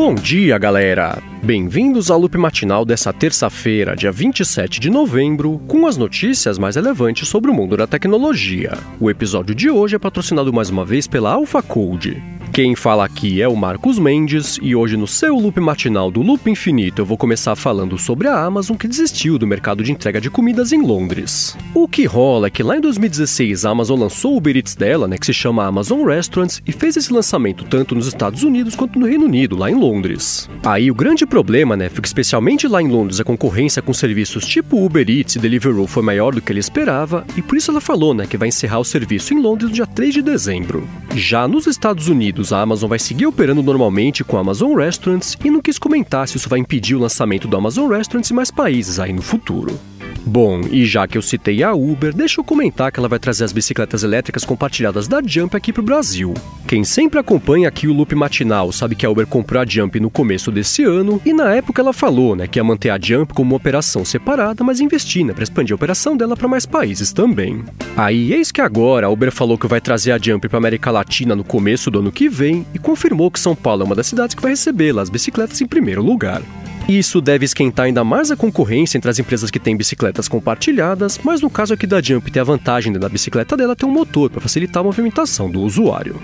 Bom dia, galera! Bem-vindos ao Loop Matinal dessa terça-feira, dia 27 de novembro, com as notícias mais relevantes sobre o mundo da tecnologia. O episódio de hoje é patrocinado mais uma vez pela AlphaCode. Quem fala aqui é o Marcos Mendes, e hoje no seu Loop Matinal do Loop Infinito eu vou começar falando sobre a Amazon que desistiu do mercado de entrega de comidas em Londres. O que rola é que lá em 2016 a Amazon lançou o Uber Eats dela, que se chama Amazon Restaurants, e fez esse lançamento tanto nos Estados Unidos quanto no Reino Unido, lá em Londres. Aí o grande problema, foi que especialmente lá em Londres a concorrência com serviços tipo Uber Eats e Deliveroo foi maior do que ele esperava, e por isso ela falou, que vai encerrar o serviço em Londres no dia 3 de dezembro. Já nos Estados Unidos, a Amazon vai seguir operando normalmente com a Amazon Restaurants e não quis comentar se isso vai impedir o lançamento do Amazon Restaurants em mais países aí no futuro. Bom, e já que eu citei a Uber, deixa eu comentar que ela vai trazer as bicicletas elétricas compartilhadas da Jump aqui pro Brasil. Quem sempre acompanha aqui o Loop Matinal sabe que a Uber comprou a Jump no começo desse ano, e na época ela falou, que ia manter a Jump como uma operação separada, mas investir, para expandir a operação dela para mais países também. Aí, eis que agora a Uber falou que vai trazer a Jump para América Latina no começo do ano que vem, e confirmou que São Paulo é uma das cidades que vai recebê-la, as bicicletas em primeiro lugar. Isso deve esquentar ainda mais a concorrência entre as empresas que têm bicicletas compartilhadas, mas no caso aqui da Jump tem a vantagem da bicicleta dela ter um motor para facilitar a movimentação do usuário.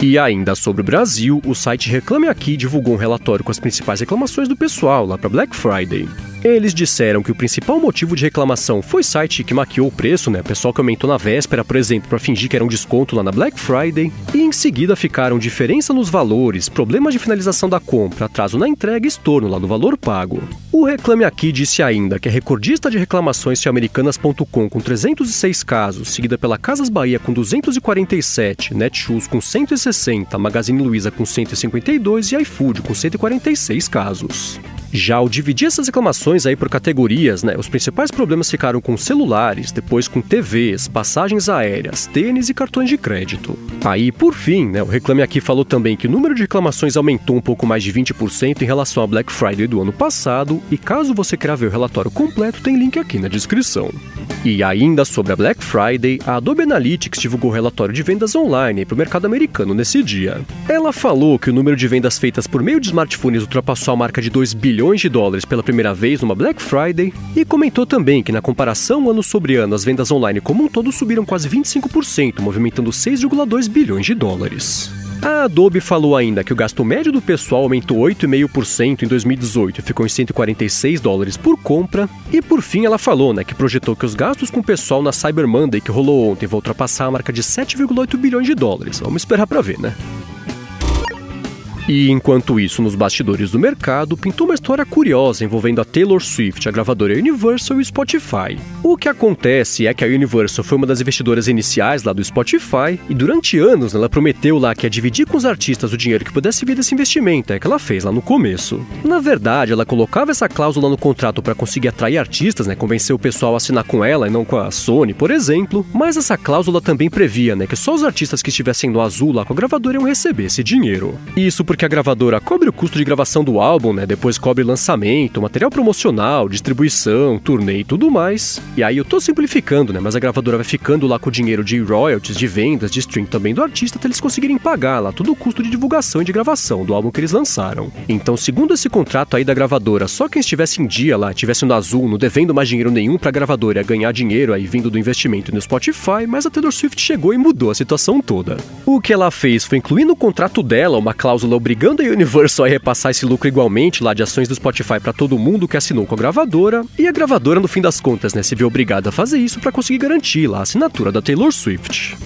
E ainda sobre o Brasil, o site Reclame Aqui divulgou um relatório com as principais reclamações do pessoal lá para Black Friday. Eles disseram que o principal motivo de reclamação foi site que maquiou o preço, o pessoal que aumentou na véspera, por exemplo, para fingir que era um desconto lá na Black Friday, e em seguida ficaram diferença nos valores, problemas de finalização da compra, atraso na entrega e estorno lá no valor pago. O Reclame Aqui disse ainda que a recordista de reclamações foi Americanas.com com 306 casos, seguida pela Casas Bahia com 247, Netshoes com 160, Magazine Luiza com 152 e iFood com 146 casos. Já ao dividir essas reclamações aí por categorias, os principais problemas ficaram com celulares, depois com TVs, passagens aéreas, tênis e cartões de crédito. Aí, por fim, o Reclame Aqui falou também que o número de reclamações aumentou um pouco mais de 20% em relação à Black Friday do ano passado, e caso você queira ver o relatório completo, tem link aqui na descrição. E ainda sobre a Black Friday, a Adobe Analytics divulgou o relatório de vendas online para o mercado americano nesse dia. Ela falou que o número de vendas feitas por meio de smartphones ultrapassou a marca de 2 bilhões de dólares pela primeira vez numa Black Friday, e comentou também que na comparação ano sobre ano as vendas online como um todo subiram quase 25%, movimentando 6,2 bilhões de dólares. A Adobe falou ainda que o gasto médio do pessoal aumentou 8,5% em 2018 e ficou em 146 dólares por compra. E por fim ela falou que projetou que os gastos com o pessoal na Cyber Monday que rolou ontem vão ultrapassar a marca de 7,8 bilhões de dólares. Vamos esperar pra ver, E enquanto isso, nos bastidores do mercado, pintou uma história curiosa envolvendo a Taylor Swift, a gravadora Universal e o Spotify. O que acontece é que a Universal foi uma das investidoras iniciais lá do Spotify, e durante anos ela prometeu lá que ia dividir com os artistas o dinheiro que pudesse vir desse investimento, que ela fez lá no começo. Na verdade, ela colocava essa cláusula no contrato para conseguir atrair artistas, convencer o pessoal a assinar com ela e não com a Sony, por exemplo, mas essa cláusula também previa, que só os artistas que estivessem no azul lá com a gravadora iam receber esse dinheiro. Isso porque a gravadora cobre o custo de gravação do álbum, depois cobre lançamento, material promocional, distribuição, turnê e tudo mais. E aí eu tô simplificando, mas a gravadora vai ficando lá com o dinheiro de royalties, de vendas, de stream também do artista, até eles conseguirem pagar lá todo o custo de divulgação e de gravação do álbum que eles lançaram. Então, segundo esse contrato aí da gravadora, só quem estivesse em dia lá, estivesse no azul, não devendo mais dinheiro nenhum pra gravadora, ia ganhar dinheiro aí vindo do investimento no Spotify, mas a Taylor Swift chegou e mudou a situação toda. O que ela fez foi incluir no contrato dela uma cláusula obrigando a Universal a repassar esse lucro igualmente lá de ações do Spotify para todo mundo que assinou com a gravadora, e a gravadora no fim das contas se viu obrigada a fazer isso para conseguir garantir lá a assinatura da Taylor Swift.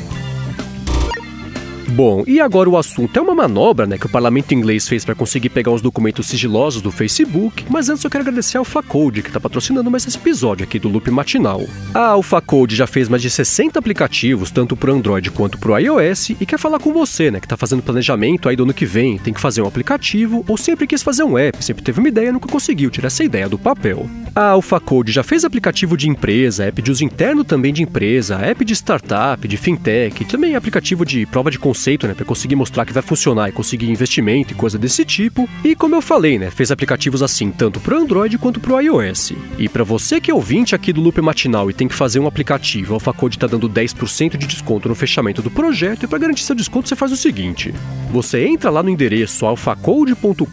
Bom, e agora o assunto é uma manobra, que o parlamento inglês fez para conseguir pegar os documentos sigilosos do Facebook, mas antes eu quero agradecer a AlphaCode, que está patrocinando mais esse episódio aqui do Loop Matinal. A AlphaCode já fez mais de 60 aplicativos, tanto para Android quanto para o iOS, e quer falar com você, que está fazendo planejamento aí do ano que vem, tem que fazer um aplicativo, ou sempre quis fazer um app, sempre teve uma ideia e nunca conseguiu tirar essa ideia do papel. A AlphaCode já fez aplicativo de empresa, app de uso interno também de empresa, app de startup, de fintech, e também aplicativo de prova de conceito conceito, né, para conseguir mostrar que vai funcionar e conseguir investimento e coisa desse tipo. E como eu falei, né, fez aplicativos assim tanto para Android quanto para o iOS. E para você que é ouvinte aqui do Loop Matinal e tem que fazer um aplicativo, a AlphaCode está dando 10% de desconto no fechamento do projeto, e para garantir seu desconto você faz o seguinte: você entra lá no endereço alphacode.com.br,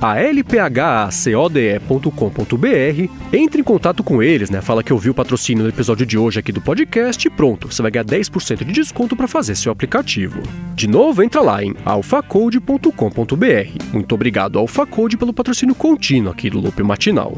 alphacode.com.br, entre em contato com eles, né, fala que ouviu o patrocínio no episódio de hoje aqui do podcast e pronto, você vai ganhar 10% de desconto para fazer seu aplicativo. De novo, entra lá em alphacode.com.br. Muito obrigado, AlphaCode, pelo patrocínio contínuo aqui do Loop Matinal.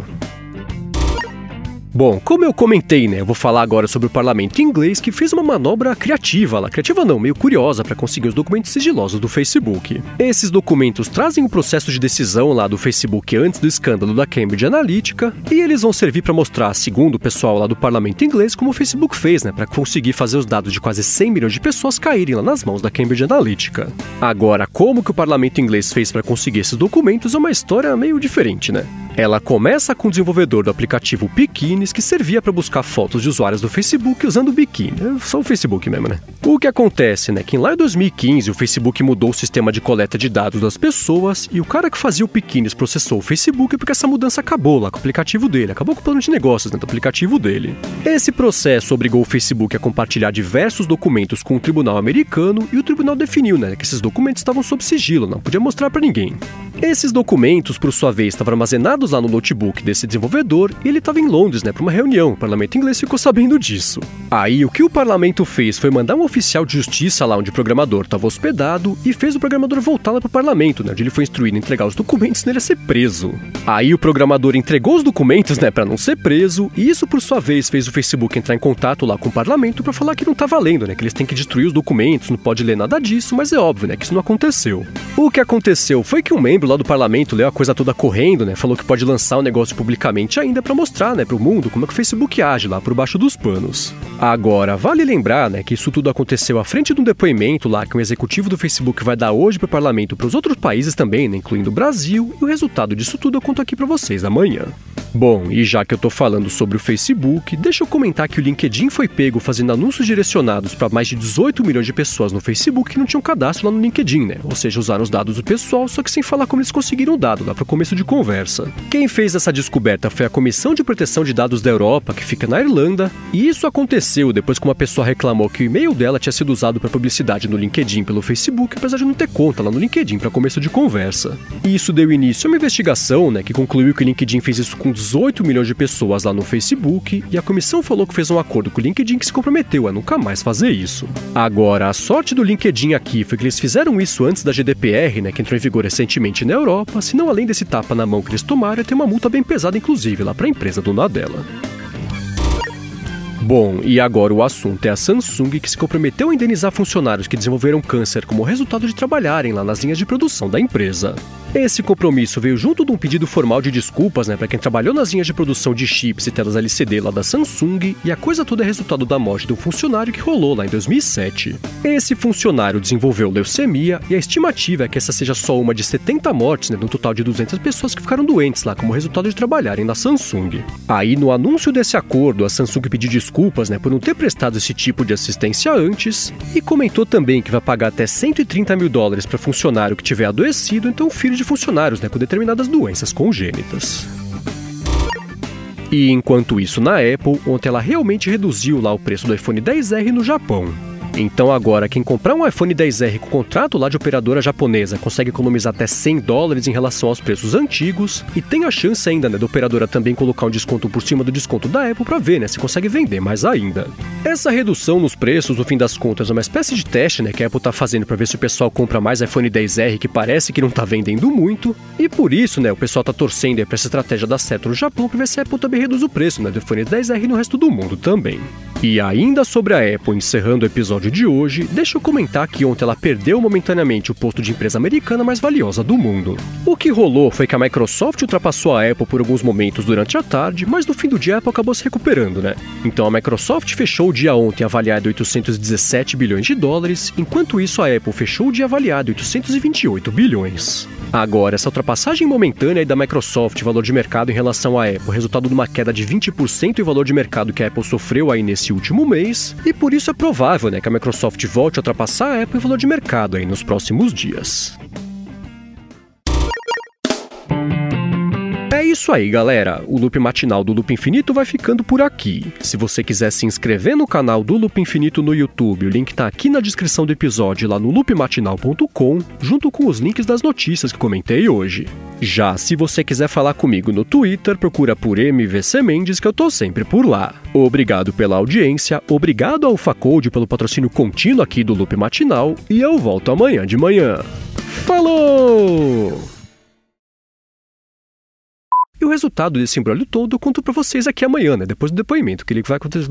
Bom, como eu comentei, né, eu vou falar agora sobre o parlamento inglês que fez uma manobra criativa lá. Criativa não, meio curiosa para conseguir os documentos sigilosos do Facebook. Esses documentos trazem o processo de decisão lá do Facebook antes do escândalo da Cambridge Analytica e eles vão servir para mostrar, segundo o pessoal lá do parlamento inglês, como o Facebook fez, né, para conseguir fazer os dados de quase 100 milhões de pessoas caírem lá nas mãos da Cambridge Analytica. Agora, como que o parlamento inglês fez para conseguir esses documentos é uma história meio diferente, né? Ela começa com o desenvolvedor do aplicativo Bikinis, que servia para buscar fotos de usuários do Facebook usando o biquíni. Só o Facebook mesmo, né? O que acontece, né? Que lá em 2015 o Facebook mudou o sistema de coleta de dados das pessoas e o cara que fazia o Bikinis processou o Facebook porque essa mudança acabou lá com o aplicativo dele. Acabou com o plano de negócios, né, do aplicativo dele. Esse processo obrigou o Facebook a compartilhar diversos documentos com o tribunal americano e o tribunal definiu, né, que esses documentos estavam sob sigilo, não podia mostrar para ninguém. Esses documentos, por sua vez, estavam armazenados lá no notebook desse desenvolvedor e ele estava em Londres, né, para uma reunião. O parlamento inglês ficou sabendo disso. Aí o que o parlamento fez foi mandar um oficial de justiça lá onde o programador estava hospedado e fez o programador voltar lá para o parlamento, né, onde ele foi instruído a entregar os documentos senão ele ia ser preso. Aí o programador entregou os documentos, né, para não ser preso e isso por sua vez fez o Facebook entrar em contato lá com o parlamento para falar que não tá valendo, né, que eles têm que destruir os documentos, não pode ler nada disso, mas é óbvio, né, que isso não aconteceu. O que aconteceu foi que um membro lá do parlamento leu a coisa toda correndo, né, falou que pode lançar o negócio publicamente ainda para mostrar, né, pro mundo como é que o Facebook age lá por baixo dos panos. Agora, vale lembrar, né, que isso tudo aconteceu à frente de um depoimento lá que um executivo do Facebook vai dar hoje pro parlamento e pros outros países também, né, incluindo o Brasil, e o resultado disso tudo eu conto aqui pra vocês amanhã. Bom, e já que eu tô falando sobre o Facebook, deixa eu comentar que o LinkedIn foi pego fazendo anúncios direcionados para mais de 18 milhões de pessoas no Facebook que não tinham cadastro lá no LinkedIn, né? Ou seja, usaram os dados do pessoal, só que sem falar como eles conseguiram o dado lá para começo de conversa. Quem fez essa descoberta foi a Comissão de Proteção de Dados da Europa, que fica na Irlanda, e isso aconteceu depois que uma pessoa reclamou que o e-mail dela tinha sido usado para publicidade no LinkedIn pelo Facebook, apesar de não ter conta lá no LinkedIn para começo de conversa. E isso deu início a uma investigação, né, que concluiu que o LinkedIn fez isso com 18 milhões de pessoas lá no Facebook, e a comissão falou que fez um acordo com o LinkedIn que se comprometeu a nunca mais fazer isso. Agora, a sorte do LinkedIn aqui foi que eles fizeram isso antes da GDPR, né, que entrou em vigor recentemente na Europa, senão além desse tapa na mão que eles tomaram, ia ter uma multa bem pesada inclusive lá para a empresa dona dela. Bom, e agora o assunto é a Samsung, que se comprometeu a indenizar funcionários que desenvolveram câncer como resultado de trabalharem lá nas linhas de produção da empresa. Esse compromisso veio junto de um pedido formal de desculpas, né, para quem trabalhou nas linhas de produção de chips e telas LCD lá da Samsung, e a coisa toda é resultado da morte de um funcionário que rolou lá em 2007. Esse funcionário desenvolveu leucemia e a estimativa é que essa seja só uma de 70 mortes, né, de um total de 200 pessoas que ficaram doentes lá como resultado de trabalharem na Samsung. Aí, no anúncio desse acordo, a Samsung pediu desculpas, né, por não ter prestado esse tipo de assistência antes e comentou também que vai pagar até $130 mil para funcionário que tiver adoecido, então filho de funcionários, né, com determinadas doenças congênitas. E enquanto isso, na Apple, ontem ela realmente reduziu lá o preço do iPhone XR no Japão. Então agora, quem comprar um iPhone XR com contrato lá de operadora japonesa consegue economizar até $100 em relação aos preços antigos e tem a chance ainda, né, da operadora também colocar um desconto por cima do desconto da Apple para ver, né, se consegue vender mais ainda. Essa redução nos preços, no fim das contas, é uma espécie de teste, né, que a Apple tá fazendo para ver se o pessoal compra mais iPhone XR, que parece que não tá vendendo muito, e por isso, né, o pessoal tá torcendo para essa estratégia dar certo no Japão para ver se a Apple também reduz o preço, né, do iPhone XR no resto do mundo também. E ainda sobre a Apple, encerrando o episódio de hoje, deixa eu comentar que ontem ela perdeu momentaneamente o posto de empresa americana mais valiosa do mundo. O que rolou foi que a Microsoft ultrapassou a Apple por alguns momentos durante a tarde, mas no fim do dia a Apple acabou se recuperando, né? Então a Microsoft fechou o dia ontem avaliado em $817 bilhões, enquanto isso a Apple fechou o dia avaliado em 828 bilhões. Agora, essa ultrapassagem momentânea da Microsoft, valor de mercado em relação à Apple, resultado de uma queda de 20% em valor de mercado que a Apple sofreu aí nesse último mês, e por isso é provável, que a Microsoft volte a ultrapassar a Apple em valor de mercado aí nos próximos dias. É isso aí, galera. O Loop Matinal do Loop Infinito vai ficando por aqui. Se você quiser se inscrever no canal do Loop Infinito no YouTube, o link tá aqui na descrição do episódio lá no loopmatinal.com, junto com os links das notícias que comentei hoje. Já se você quiser falar comigo no Twitter, procura por MVC Mendes, que eu tô sempre por lá. Obrigado pela audiência, obrigado ao Facode pelo patrocínio contínuo aqui do Loop Matinal, e eu volto amanhã de manhã. Falou! E o resultado desse embrólio todo eu conto pra vocês aqui amanhã, depois do depoimento, que ele vai acontecer.